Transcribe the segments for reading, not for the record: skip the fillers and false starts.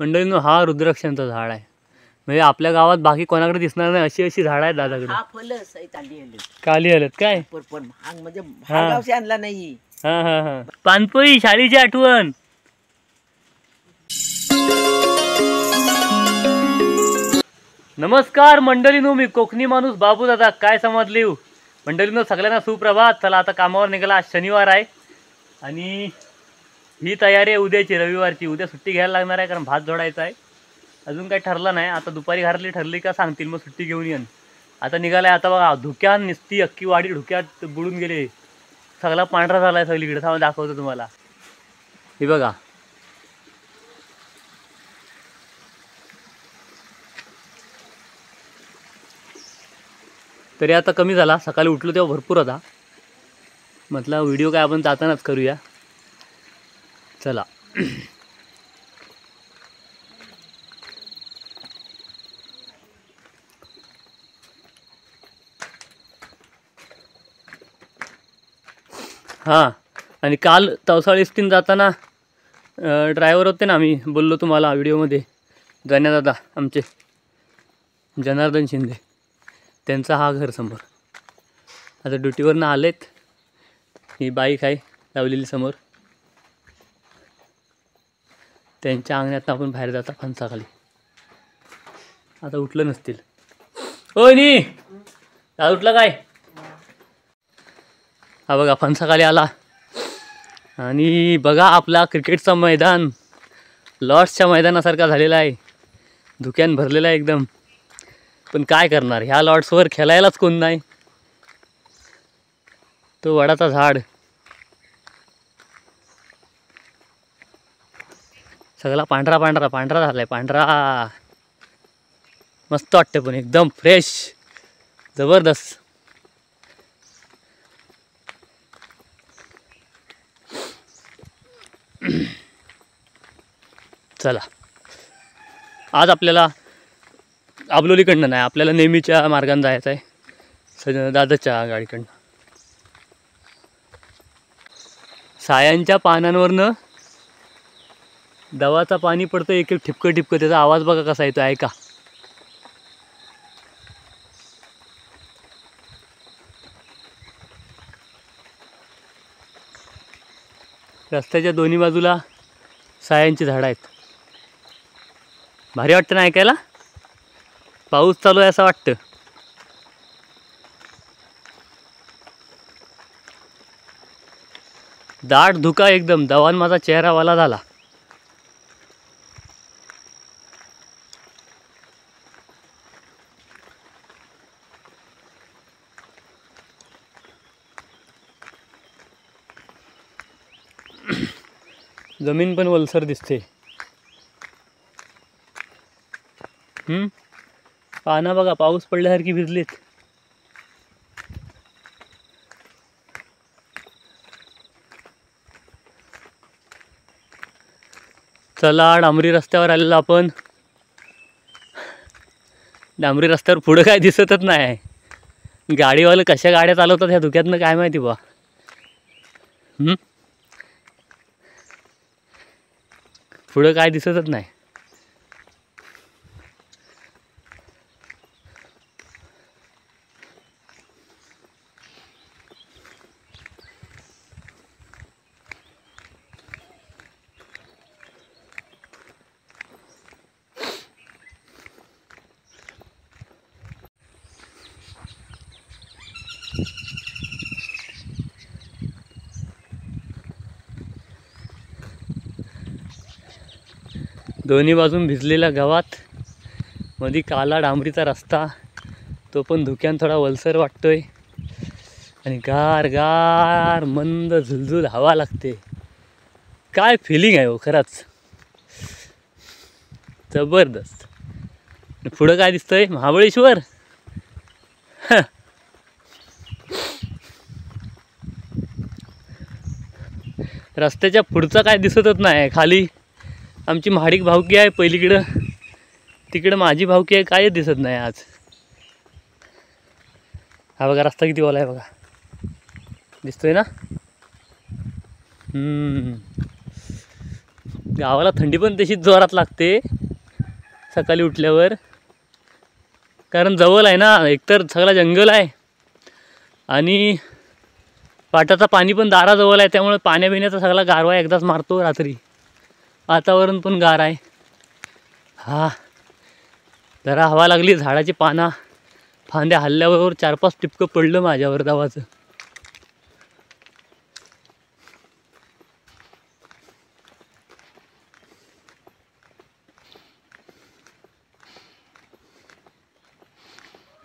मंडळींनो, हा रुद्राक्षांचं झाड आहे. म्हणजे आपल्या गावात बाकी कोणाकडे दिसणार नाही अशी अशी झाड आहेत दादाकडे. हा फलच आहे काली आले काली आलेत काय? पण महाग म्हणजे महागावशी आणला नाही. हा हा हा. पानपोई शाळेची आठवण. नमस्कार मंडळींनो, मी कोकणी माणूस बाबू दादा. काय समजली मंडळींनो? सगळ्यांना सुप्रभात. चला आता कामावर निघाला. आज शनिवार आहे आणि ही तयारी आहे उद्याची, रविवारची. उद्या सुट्टी घ्यायला लागणार आहे कारण भात जोडायचा आहे. अजून काही ठरलं नाही. आता दुपारी घरातली ठरली का सांगतील, मग सुट्टी घेऊन येईन. आता निघालाय. आता बघा धुक्यात निसती अख्खी वाडी धुक्यात बुडून गेले. सगळा पांढरा झाला आहे सगळीकडे. थांबा दाखवतो तुम्हाला. हे बघा, तरी आता कमी झाला. सकाळी उठलो तेव्हा भरपूर होता. म्हटलं व्हिडिओ काय आपण जातानाच करूया. चला. हां, आणि काल तवसाळी एसटीन जाताना ड्रायव्हर होते ना, आम्ही बोललो तुम्हाला व्हिडिओमध्ये, गण्या दादा आमचे, जनार्दन शिंदे, त्यांचा हा घर समोर. आता ड्युटीवरनं आलेत. ही बाईक आहे लावलेली समोर. त्यांच्या अंगणात आपण बाहेर जाता फणसाखाली. आता उठलं नसतील. होय नी आज उठलं काय? हा बघा फणसाखाली आला. आणि बघा आपला क्रिकेटचा मैदान लॉर्ड्सच्या मैदानासारखा झालेला आहे. धुक्यान भरलेला आहे एकदम. पण काय करणार, ह्या लॉर्ड्सवर खेळायलाच कोण नाही. तो वडाचा झाड सगळा पांढरा पांढरा पांढरा झालाय. पांढरा मस्त वाटते, पण एकदम फ्रेश, जबरदस्त. चला, आज आपल्याला आबलोलीकडनं नाही, आपल्याला नेहमीच्या मार्गाने जायचं आहे, दादाच्या गाडीकडनं. सायांच्या पानांवरनं दवाचा पाणी पडतं, एक एक ठिपकं ठिपकं. त्याचा आवाज बघा कसा येतो, ऐका. रस्त्याच्या दोन्ही बाजूला सायांची झाडं आहेत. भारी वाटतं ना ऐकायला. पाऊस चालू आहे असं वाटतं. दाट धुका एकदम. दवान माझा चेहरा वाला झाला. जमीन पण वलसर दिसते. पानं बघा पाऊस पडल्यासारखी भिजलीत. चला, डांबरी रस्त्यावर आलेलो आपण. डांबरी रस्त्यावर पुढं काय दिसतच नाही आहे. गाडीवाले कशा गाड्या चालवतात ह्या धुक्यातनं काय माहिती बा. पुढं काय दिसतच नाही. दोन्ही बाजून भिजलेल्या गावात मध्ये काला डांबरीचा रस्ता, तो पण धुक्यान थोडा वलसर वाटतोय. आणि गार गार मंद झुलझुल हवा लागते. काय फिलिंग आहे हो खरंच, जबरदस्त. पुढं काय दिसतंय? महाबळेश्वर. रस्त्याच्या पुढचं काय दिसतच नाही. खाली आमची महाडिक भावकी आहे पहिलीकडं, तिकडं माझी भावकी आहे. कायच दिसत नाही आज. हा बघा रस्ता किती ओला आहे बघा, दिसतोय ना. गावाला थंडी पण तशीच जोरात लागते सकाळी उठल्यावर, कारण जवळ आहे ना, एकतर सगळा जंगल आहे आणि पाटाचा पाणी पण दाराजवळ आहे, त्यामुळे पाण्यापिण्याचा सगळा गारवा एकदाच मारतो रात्री. वातावरण पण गार आहे. हा जरा हवा लागली, झाडाची फांद्या हल्ल्यावर 4-5 टिपकं पडलं माझ्यावर दवाचं.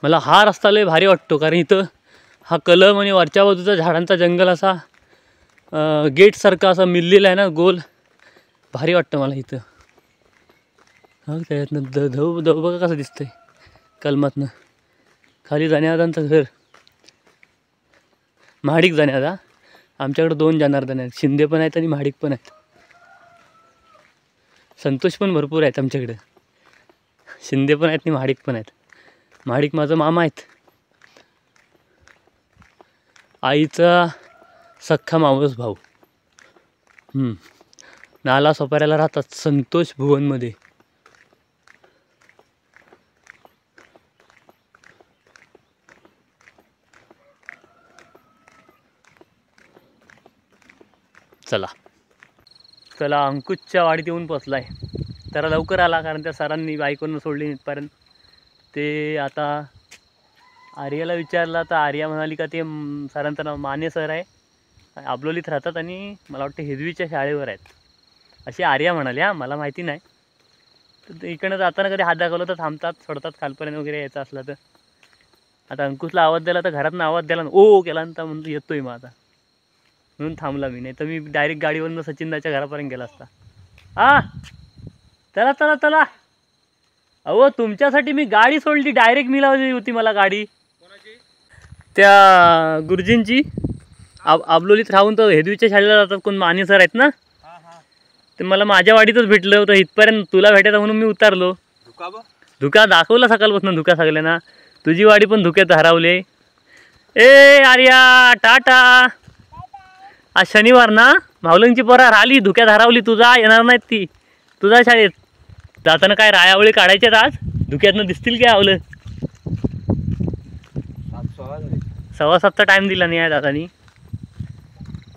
मला हा रस्ता लय भारी वाटतो, कारण इथं हा कलम आणि वरच्या बाजूचा झाडांचा जंगल असा गेटसारखा असा मिललेला आहे ना गोल, भारी वाटतं मला इथं. हा त्याच्यातनं धव बघा कसं दिसतंय कलमातनं. खाली जाण्यादांचं घर, महाडिक जाण्यादा. आमच्याकडे 2 जनार्दन आहेत, शिंदे पण आहेत आणि महाडिक पण आहेत. संतोष पण भरपूर आहेत आमच्याकडे, शिंदे पण आहेत आणि महाडिक पण आहेत. महाडिक माझं मामा आहेत, आईचा सख्खा मावस भाऊ. नाला सोपाऱ्याला राहतात, संतोष भुवनमध्ये. चला अंकुशच्या वाडीत येऊन पोचलाय. त्याला लवकर आला, कारण त्या सरांनी बायकोनं सोडली इथपर्यंत. ते आता आर्याला विचारला तर आर्या म्हणाली का ते सरांचं नाव माने सर आहे, आबलोलीत राहतात आणि मला वाटतं हेदवीच्या शाळेवर आहेत, अशी आर्या म्हणाली. मला माहिती नाही. तर इकडनं जाताना कधी हात दाखवलं तर थांबतात, सोडतात खालपर्यंत वगैरे यायचं असलं तर. आता अंकुशला आवाज दिला तर घरातनं आवाज दिला ना, ओ केला नंतर म्हणतो येतोय मग आता, म्हणून थांबला मी. नाही तर मी डायरेक्ट गाडीवरनं सचिनदाच्या घरापर्यंत गेला असता. चला अहो तुमच्यासाठी मी गाडी सोडली, डायरेक्ट मी लावली होती मला गाडी. त्या गुरुजींची आबलोलीत राहून तर हेदवीच्या शाळेला जातात, कोण माने सर आहेत ना, ते मला माझ्या वाडीतच भेटलं होतं. इथपर्यंत तुला भेटायचं म्हणून मी उतारलो. धुका दाखवला सकाळपासून, धुका सगळ्यांना. तुझी वाडी पण धुक्यात हरवले. ए आर्या टाटा. आज शनिवार ना, मावलंगची पोरा राहिली धुक्यात हरवली. तुझा येणार नाहीत ती तुझ्या शाळेत. जाताना काय रायावळी काढायच्यात आज, धुक्यातनं दिसतील काय आवलं. 7:15चा टाईम दिला नाही आहे दादानी.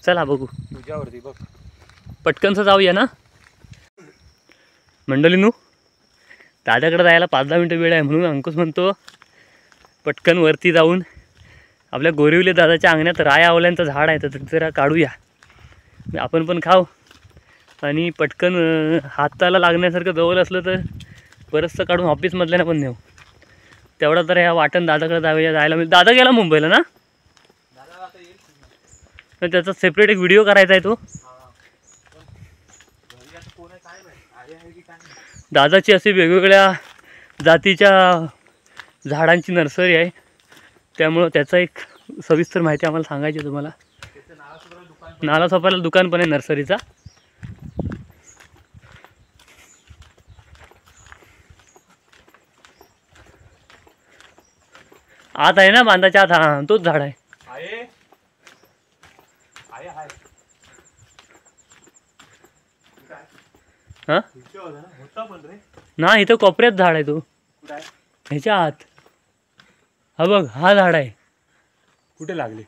चला बघू, तुझ्यावरती बघ. पटकनचं जाऊया ना मंडळीनू. दादाकडे जायला 5-10 मिनटं वेळ आहे, म्हणून अंकुश म्हणतो पटकन वरती जाऊन आपल्या गोरिवले दादाच्या अंगणात राय आवल्यांचं झाड आहे, तर जरा काढूया, आपण पण खाऊ. आणि पटकन हाताला लागण्यासारखं जवळ असलं तर बरंचसं काढून ऑफिसमधल्यानं पण नेऊ. तेवढा तर ह्या वाटण दादाकडे जायला मिळेल. दादा गेला मुंबईला ना, तर त्याचा सेपरेट एक व्हिडिओ करायचा आहे तो. दादाची अशी वेगवेगळ्या जातीच्या झाडांची नर्सरी आहे, त्यामुळं त्याचा एक सविस्तर माहिती आम्हाला सांगायची तुम्हाला. नाला सोपायला दुकान पण आहे नर्सरीचा. आत आहे ना बांधाच्या आत, हा तोच झाड आहे. हा ना, इथं कोपऱ्यात झाड आहे तो, ह्याच्या आत. हा बघ, हा झाड आहे. कुठे लागले?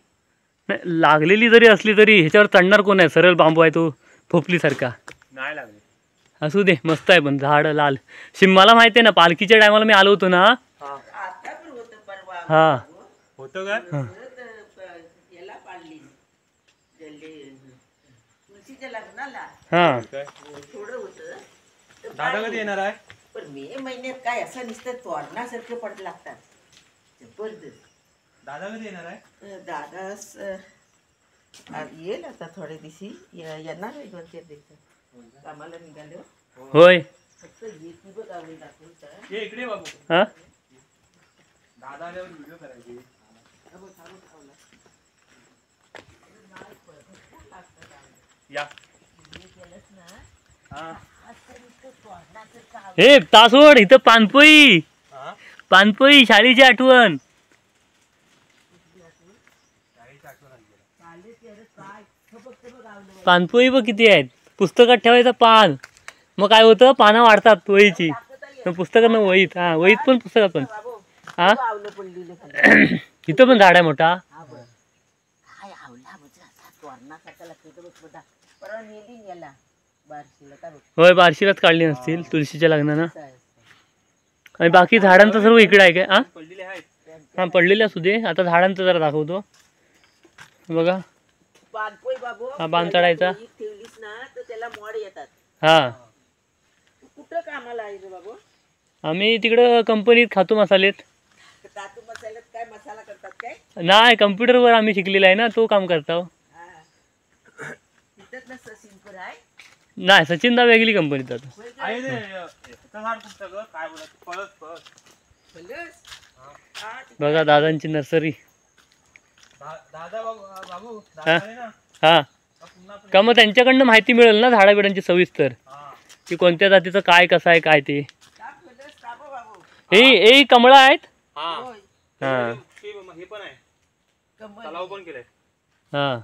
नाही लागलेली जरी असली तरी ह्याच्यावर चढणार कोण आहे, सरळ बांबू आहे तो फोपलीसारखा. नाही लागले. असू दे, मस्त आहे पण झाड लाल. मला माहिती आहे ना, पालखीच्या टायमाला मी आलो होतो ना. हा होतं काय? याला पाडली तुळशीच्या लग्नाला, हा थोडं होतं. दादा कधी येणार आहे? पण मे महिन्यात काय असं नुसतं तोडण्यासारखे पड लागतात. जबरदस्त. दादा कधी येणार आहे? दादास येईल आता थोडे दिवशी, येणार आहे 2-4 दिवसात. कामाला निघालो. होय. फक्त येती बघ आवडी दाखवता. ये इकडे बाबू. हा दादा आल्यावर व्हिडिओ करायची. या. हे तासोड इथं पानपोई शाळेची आठवण. पानपोई बघ किती आहेत. पुस्तकात ठेवायचं पान, मग काय होतं पानं वाढतात वहीची. पुस्तकात वहीत, हा वहीत पण पुस्तकात पण. हा आवलं पडलेलं खाली. इथं पण झाड आहे मोठा. हा बरं. काय आवला म्हणजे असा तोरणासारखा लागतो बघ मोठा. परवा नेली याला बारशीला का बघ. होय बारशीलाच काढली नसतील तुळशीच्या लग्नानं. असं आहे. आणि बाकी झाडांचं सर्व इकडे आहे काय? हा पडलेले आहेत. हा पडलेले असू दे. आता झाडांचं जरा दाखवतो बघा. पानपोई बाबू हा, पान चढायचा. ही ठेवलीस ना तर त्याला मोड येतात. हा तू कुठं कामाला आहे रे बाबू? आम्ही तिकडं कंपनीत खातो मसालेत. तातू मसाल्यात काय मसाला करतात काय? नाही कम्प्युटरवर आम्ही शिकलेला आहे ना, तो काम करतो. हा. तिथंच ना सचिनपूर आहे. नाही सचिनदा वेगळी कंपनीत जातो. होय का? आहे रे ह्याचं झाड कुठचं ग? काय बोलत पळस. फणस? हा, बघा दादांची नर्सरी. दादा बाबू दादा आहे ना हा का पुन्हा आपण- का मग त्यांच्याकडनं माहिती मिळेल ना झाडाबिडांची सविस्तर, हा. की कोणत्या जातीचं काय कसं आहे काय ते. ताप फणस तापा बाबू. हे कमळा आहेत. हा. होय. हा हे पण आहे. कमल. तलाव पण केलंय. हा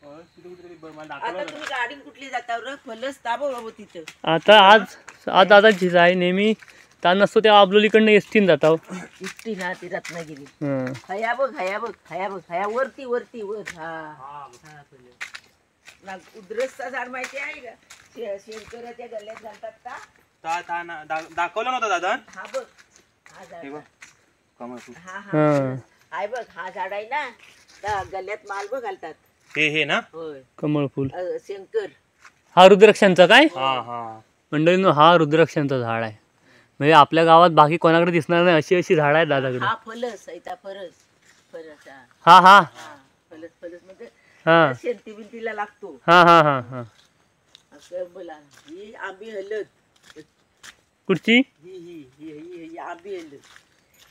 तिथे कुठेतरी मला आता दाखवलं तुम्ही गाडी कुठली जाता रे? फणस ताबो बाबू तिथं. आता आज दादाचीच आहे नेहमी. ताण नसतो तेव्हा आबलोलीकडनं एसटीन जाता. इष्टी ना ती रत्नागिरी. हा हया बघ हया बघ हया बघ हया वरती वरती वर. हा हा. हा फणस. ना उद्रसचा झाड माहिती आहे का? शेतकऱ्याच्या गल्ल्यात घालतात का? दाखवलं नव्हतं दादा. हा बघ हा झाड. हे बघ कमळ फूल. हा हा हा फणस. आहे बघ हा झाड आहे ना त्या गल्ल्यात माल बघ घालतात. हे ना. होय. कमळ फुल. शंकर. हा रुद्राक्षांचा काय हा हा. मंडळींनो, हा रुद्राक्षांचा झाड आहे. म्हणजे आपल्या गावात बाकी कोणाकडे दिसणार नाही अशी झाड आहेत दादाकडे. हा फणस आहे फरस. फणस हा. हा हा हा फणस फणस म्हणजे हा शेंती बिंतीला लागतो. हा हा हा हा असं बोला. ही आंबी हलद. कुठची? ही आंबी हलद.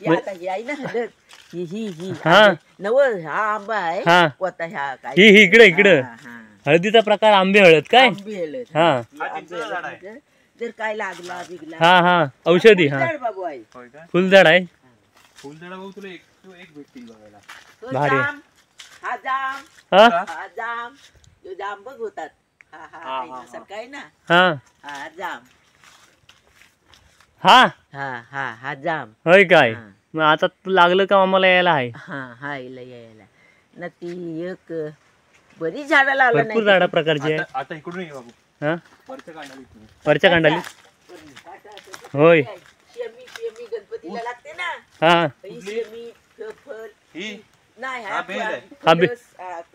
ही आता ही आहे ना हलद. ही हा. नव हा आंबा आहे. हा. कोता ह्या काय ही इकडं हा, हा. हळदीचा प्रकार आंबे हळद काय? आंबी हलद. हा ही आंबी हलद म्हणजे जर काय लागला बिगला. हा हा औषधी. हा झाड बाबू आहे. होय का? फुलझाड आहे. फुलझाडा बघू तुला एक भेटतील बघायला. तो भारी. जाम. हा जाम. हा हा जाम. तो जाम बघ होतात. हा हा हा, हा. सारखा आहे ना. हा हा जाम. हा हा जाम. होय काय? हा. मग आता तू लागलं का आम्हाला यायला आहे. हा यायला ना ती एक बरी झाडं लावलं भरपूर झाडा प्रकारचे आहे. आता इकडून ये बाबू. हा वरच्या कांडाला इकडून. वरच्या कांडाली. होय. शेमी गणपतीला लागते ना. हा ही शेमी फळ ही नाही हा बेल आहे. हा बेल.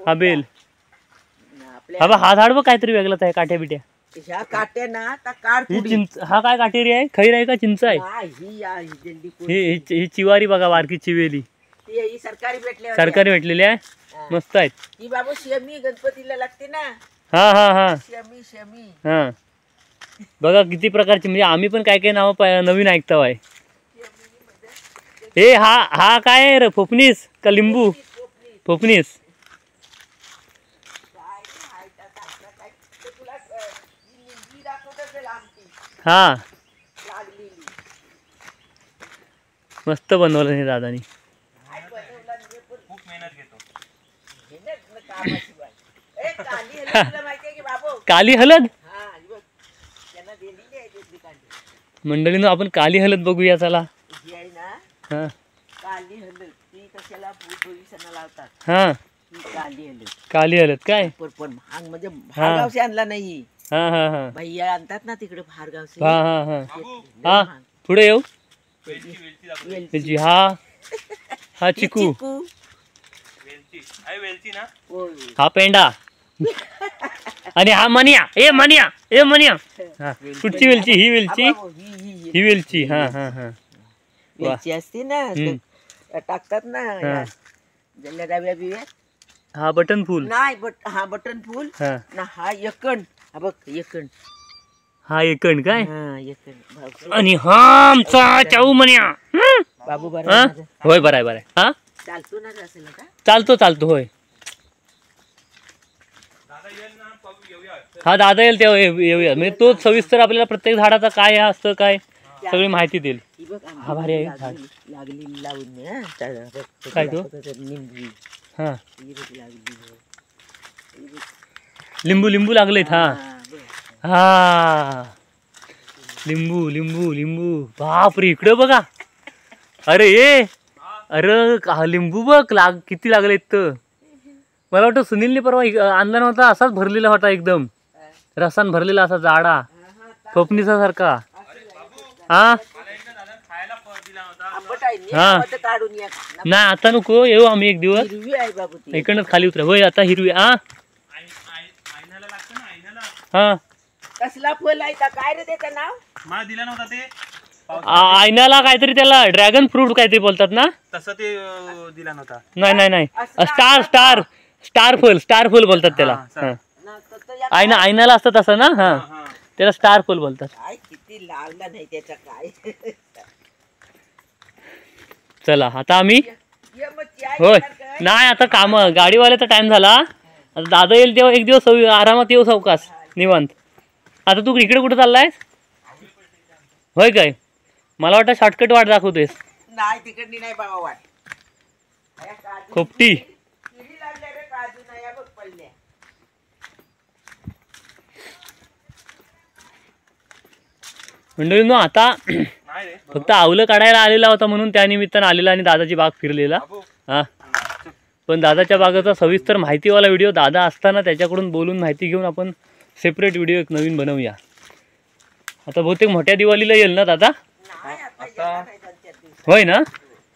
हा बेल. आपल्या हा झाड बघ काहीतरी वेगळंच आहे. काठ्या बिट्या. ह्या काट्या ना त्या काढ ही पुढी. चिंच. हा काय काटेरी आहे? खैर आहे का चिंच आहे? नाही, ही जल्दी कोण- ही चिवारी बघा बारकी चिवेली. ही सरकारी भेटले सरकारी भेटलेली आहे. मस्त आहेत. ही बाबू शेमी गणपतीला लागते ना. हा हा हा शेमी हा बघा किती प्रकारचे. म्हणजे आम्ही पण काय काय नाव नवीन ऐकतो आहे. हे हा काय आहे रे? फोपनीस का लिंबू? फोपनीस. हा मस्त बनवलं हे दादानी. खूप मेहनत घेतो. काली हळद. मंडळीनं आपण काली हळद बघूया चला. हा काली हळद ती कशाला भविष्याला लावतात. हा ही काली हळद काली हळद काय? पण महाग म्हणजे भारगावचे आणला नाही. हा हा हा भैया आणतात ना तिकडे भारगावचे. हा हा हा बाबू हा पुढे येऊ. वेलची दाखव. त्याची हा हा चिकू. वेलची आहे. वेलची ना. हा पेंडा. आणि हा मनिया. ए मनिया. हा कुठची वेलची? ही वेलची. ही वेलची. हा हा हा वेलची असते ना हम्म. ते टाकतात ना हा. जल्ल्या डाव्या बिव्या. हा बटन फुल. नाही हा बटन फुल हा ना. हा एकंड. हा बघ एकंड. हा एकंड काय? हा एकंड. आणि हा आमचा चाऊ मनिया. बाबू हा बरं होय बरं आहे बरं आहे. हा चालतो ना असेल का? चालतो होय. दादा येईल ना बघू येऊया. हा दादा येईल तेव्हा येऊया. म्हणजे तोच सविस्तर आपल्याला प्रत्येक झाडाचा काय असतं काय सगळी माहिती देईल. ही बघ हा भारी आहे झाड. लागली लावून दे, हा. काय तो? निंबी हा ही बघ लागली. ही बघ. लिंबू लिंबू लागलेत. हा बरं. हा लिंबू लिंबू लिंबू. बापरे इकडं बघा. अरे ये अरे लिंबू बघ किती लागलेत तर. मला वाटतं सुनीलने परवा आणला नव्हता, असाच भरलेला होता एकदम रसान भरलेला असा जाडा कोपणीचा सारखा. हा खायला दिला होता. आंबट आहे नी, हा. आंबट काढून या. नाही आता नको येऊ आम्ही एक दिवस. हिरवी आहे बाबू ती. इकडनंच खाली उतरा. होय आता हिरवी. हा आयनाला लागतं ना आयनाला. हा कसला फळ आहे का? काय रे त्याचं नाव? मला दिला नव्हता ते. आयनाला काहीतरी त्याला ड्रॅगन फ्रूट काहीतरी बोलतात ना. तसं ते दिला नव्हता. नाही नाही नाही असं स्टार स्टार स्टार फुल बोलतात त्याला. हा, हा. ना, तर या आयनाला असतं तसं ना. हा हा. त्याला स्टार फुल बोलतात. काय किती लावला नाही त्याचा काय. चला आता आम्ही ये मग चाय होय घेणार काय? नाही आता काम गाडीवाल्याचा टाइम झाला. आता दादा येईल तेव्हा एक दिवस आरामात येऊ सावकाश निवांत. आता तू इकडे कुठे चाललायस? होय काय मला वाटतं शॉर्टकट वाट दाखवतोयस. नाही तिकडनी नाही बाबा वाट. या काजू- खोपटी. किडी लागल्या रे काजू नाही या बघ पडल्या. मंडळींनो आता नाही रे फक्त आवलं काढायला आलेला होता म्हणून त्या निमित्तानं आलेला आणि दादाची बाग फिरलेला. बाबू. हा पण दादाच्या बागेचा सविस्तर माहितीवाला व्हिडिओ दादा असताना त्याच्याकडून बोलून माहिती घेऊन आपण सेपरेट व्हिडिओ एक नवीन बनवूया. आता बहुतेक मोठ्या दिवाळीला येईल ना दादा. नाही आता येणार नाही 2-4 दिवसात. होय ना.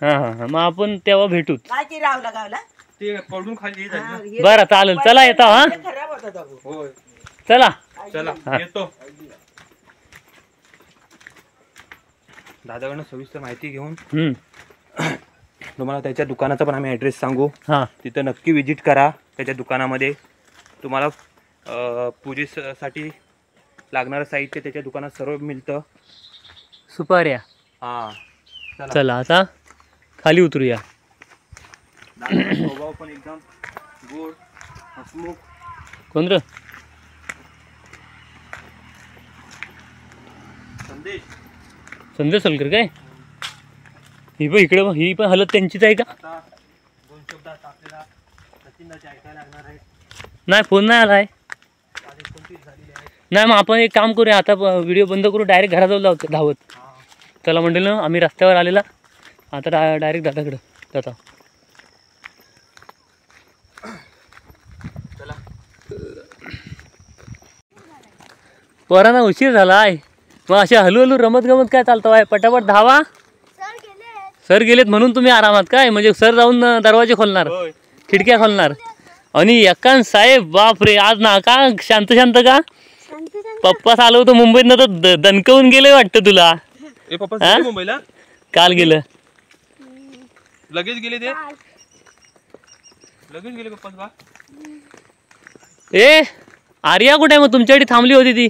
हां हां हां मग आपण तेव्हा भेटूच. काय की रावला गावला? ते पडून खाली झाली हा, ना. हे बरं चालेल चला येतो. हा खराब होता बाबू. होय. चला. चला हा. येतो. दादाकडनं सविस्तर माहिती घेऊन तुम्हाला त्याच्या दुकानाचा पण आम्ही ॲड्रेस सांगू. हां तिथं नक्की विजिट करा. त्याच्या दुकानामध्ये तुम्हाला पूजेसाठी लागणारं साहित्य त्याच्या दुकानात सर्व मिळतं. सुपाऱ्या. हां चला. चला आता खाली उतरूया. दादाचा स्वभाव पण एकदम गोड हसमुख. कोण र? संदेश. संदेश सोलकर काय? ही पण इकडे ही पण हलत त्यांचीच आहे का? आता 2 शब्द आपल्याला सचिनदाचे ऐकायला लागणार आहे. नाही फोन नाही आलाय. 29 झालेले आहेत. नाही मग आपण एक काम करूया आता व्हिडिओ बंद करू डायरेक्ट घराजवळ जाऊ धावत. हां चला म्हणलं ना आम्ही रस्त्यावर आलेला आता डायरेक्ट दादाकडं जाता. चला. पोरांना उशीर झाला आहे. मग असे हलू रमत गमत काय चालतं आहे पटापट धावा. सर गेलेत म्हणून तुम्ही आरामात काय म्हणजे सर जाऊन दरवाजे खोलणार होय. खिडक्या खोलणार. आणि एकान साहेब बाप रे आज ना का शांत शांत का पप्पा आलो होतो मुंबईत तर दणकवून गेले वाटतं तुला. ए पप्पा हा? गेले मुंबईला. काल गेलं. लगेच गेले ते. लगेच गेले पप्पा बा. ए आर्या कुठे मग तुमच्याकडे थांबली होती ती?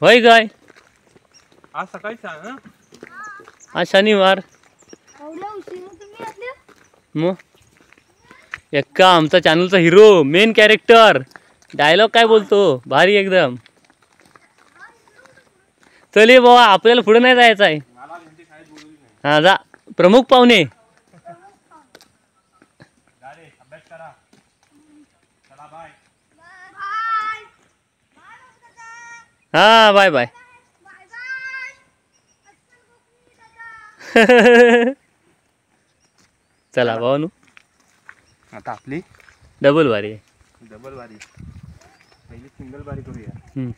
होय काय आज सकाळी सांग ना. आज शनिवार. मग एक्का आमचा चॅनलचा हिरो मेन कॅरेक्टर डायलॉग काय बोलतो भारी एकदम. चल ये बाबा आपल्याला पुढे नाही जायचं आहे. हा जा प्रमुख पाहुणे. अभ्यास करा. चला बाय. हा बाय बाय. चला भाऊ आता आपली डबल वारी आहे. डबल बारी. पहिली सिंगल बारी करूया. हम्म.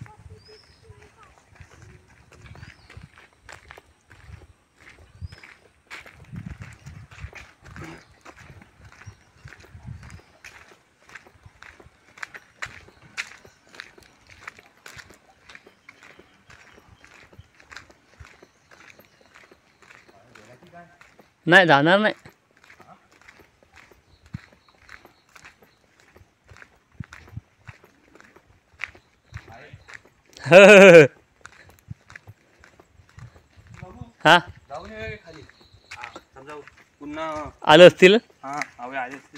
नाही जाणार नाही. हा जाऊन ये खाली. समजा पुन्हा आलं असतील. हा हवे आले असतील.